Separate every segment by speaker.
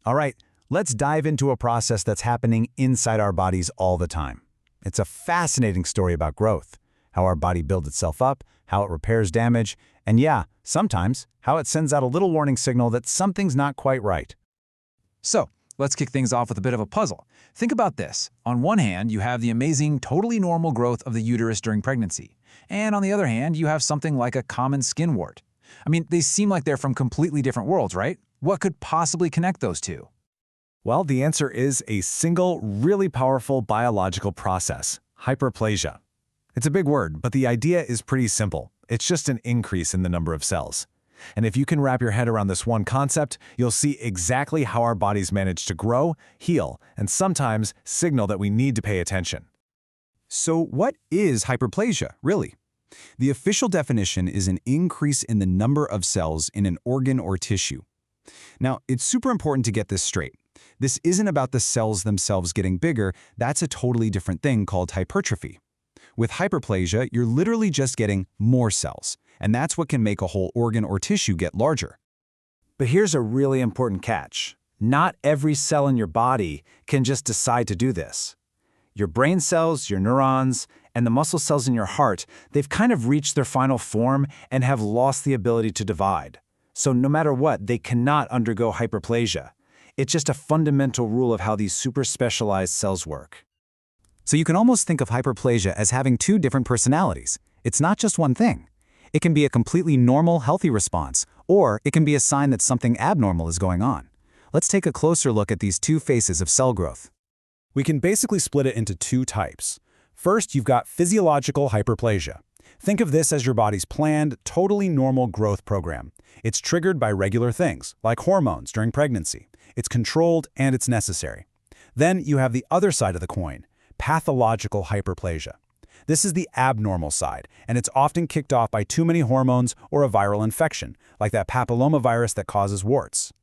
Speaker 1: All right, let's dive into a process that's happening inside our bodies all the time. It's a fascinating story about growth, how our body builds itself up, how it repairs damage, and yeah, sometimes how it sends out a little warning signal that something's not quite right.
Speaker 2: So, let's kick things off with a bit of a puzzle. Think about this. On one hand, you have the amazing, totally normal growth of the uterus during pregnancy. And on the other hand, you have something like a common skin wart. I mean, they seem like they're from completely different worlds, right? What could possibly connect those two?
Speaker 1: Well, the answer is a single, really powerful biological process, hyperplasia. It's a big word, but the idea is pretty simple. It's just an increase in the number of cells. And if you can wrap your head around this one concept, you'll see exactly how our bodies manage to grow, heal, and sometimes signal that we need to pay attention.
Speaker 3: So what is hyperplasia, really? The official definition is an increase in the number of cells in an organ or tissue. Now, it's super important to get this straight. This isn't about the cells themselves getting bigger. That's a totally different thing called hypertrophy. With hyperplasia, you're literally just getting more cells, and that's what can make a whole organ or tissue get larger.
Speaker 1: But here's a really important catch. Not every cell in your body can just decide to do this. Your brain cells, your neurons, and the muscle cells in your heart, they've kind of reached their final form and have lost the ability to divide. So no matter what, they cannot undergo hyperplasia. It's just a fundamental rule of how these super specialized cells work.
Speaker 3: So you can almost think of hyperplasia as having two different personalities. It's not just one thing. It can be a completely normal, healthy response, or it can be a sign that something abnormal is going on. Let's take a closer look at these two phases of cell growth.
Speaker 4: We can basically split it into two types. First, you've got physiological hyperplasia. Think of this as your body's planned, totally normal growth program. It's triggered by regular things, like hormones during pregnancy. It's controlled and it's necessary. Then you have the other side of the coin, pathological hyperplasia. This is the abnormal side, and it's often kicked off by too many hormones or a viral infection, like that papillomavirus that causes warts.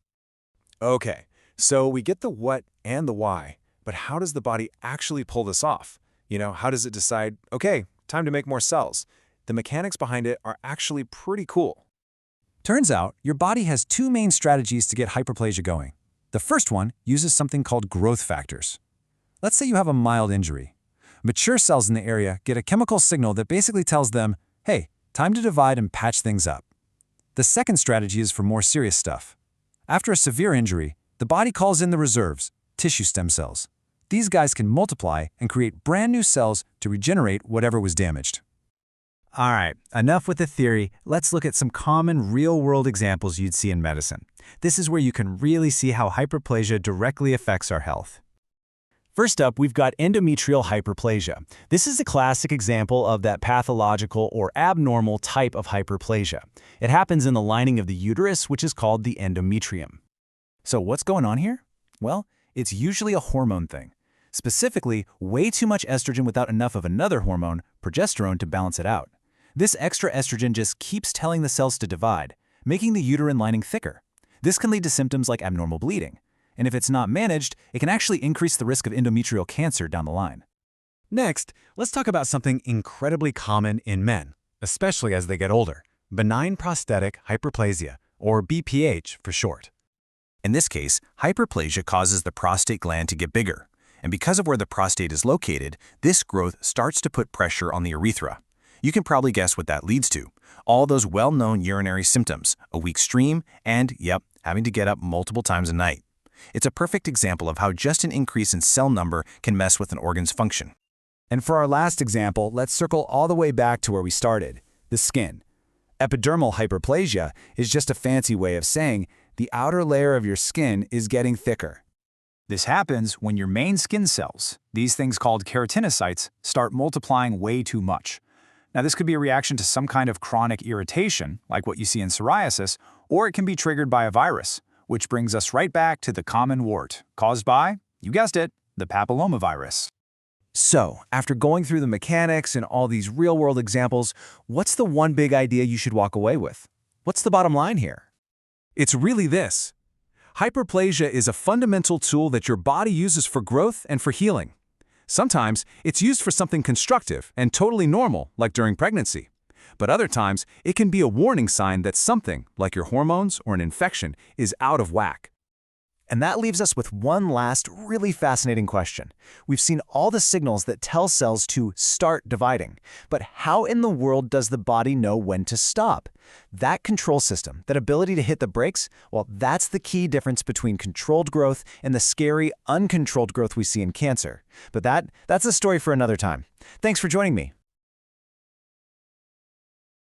Speaker 5: Okay, so we get the what and the why, but how does the body actually pull this off? How does it decide, okay, time to make more cells? The mechanics behind it are actually pretty cool.
Speaker 3: Turns out, your body has two main strategies to get hyperplasia going. The first one uses something called growth factors. Let's say you have a mild injury. Mature cells in the area get a chemical signal that basically tells them, hey, time to divide and patch things up. The second strategy is for more serious stuff. After a severe injury, the body calls in the reserves, tissue stem cells. These guys can multiply and create brand new cells to regenerate whatever was damaged.
Speaker 1: All right, enough with the theory. Let's look at some common real-world examples you'd see in medicine. This is where you can really see how hyperplasia directly affects our health. First up, we've got endometrial hyperplasia. This is a classic example of that pathological or abnormal type of hyperplasia. It happens in the lining of the uterus, which is called the endometrium. So what's going on here? Well, it's usually a hormone thing. Specifically, way too much estrogen without enough of another hormone, progesterone, to balance it out. This extra estrogen just keeps telling the cells to divide, making the uterine lining thicker. This can lead to symptoms like abnormal bleeding. And if it's not managed, it can actually increase the risk of endometrial cancer down the line.
Speaker 4: Next, let's talk about something incredibly common in men, especially as they get older: benign prostatic hyperplasia, or BPH for short.
Speaker 6: In this case, hyperplasia causes the prostate gland to get bigger. And because of where the prostate is located, this growth starts to put pressure on the urethra. You can probably guess what that leads to. All those well-known urinary symptoms, a weak stream, and, yep, having to get up multiple times a night. It's a perfect example of how just an increase in cell number can mess with an organ's function.
Speaker 1: And for our last example, let's circle all the way back to where we started, the skin. Epidermal hyperplasia is just a fancy way of saying the outer layer of your skin is getting thicker. This happens when your main skin cells, these things called keratinocytes, start multiplying way too much. Now, this could be a reaction to some kind of chronic irritation, like what you see in psoriasis, or it can be triggered by a virus, which brings us right back to the common wart, caused by, you guessed it, the papillomavirus. So, after going through the mechanics and all these real-world examples, what's the one big idea you should walk away with? What's the bottom line here?
Speaker 4: It's really this. Hyperplasia is a fundamental tool that your body uses for growth and for healing. Sometimes it's used for something constructive and totally normal, like during pregnancy. But other times, it can be a warning sign that something, like your hormones or an infection, is out of whack.
Speaker 1: And that leaves us with one last really fascinating question. We've seen all the signals that tell cells to start dividing, but how in the world does the body know when to stop? That control system, that ability to hit the brakes, well, that's the key difference between controlled growth and the scary, uncontrolled growth we see in cancer. But that's a story for another time. Thanks for joining me.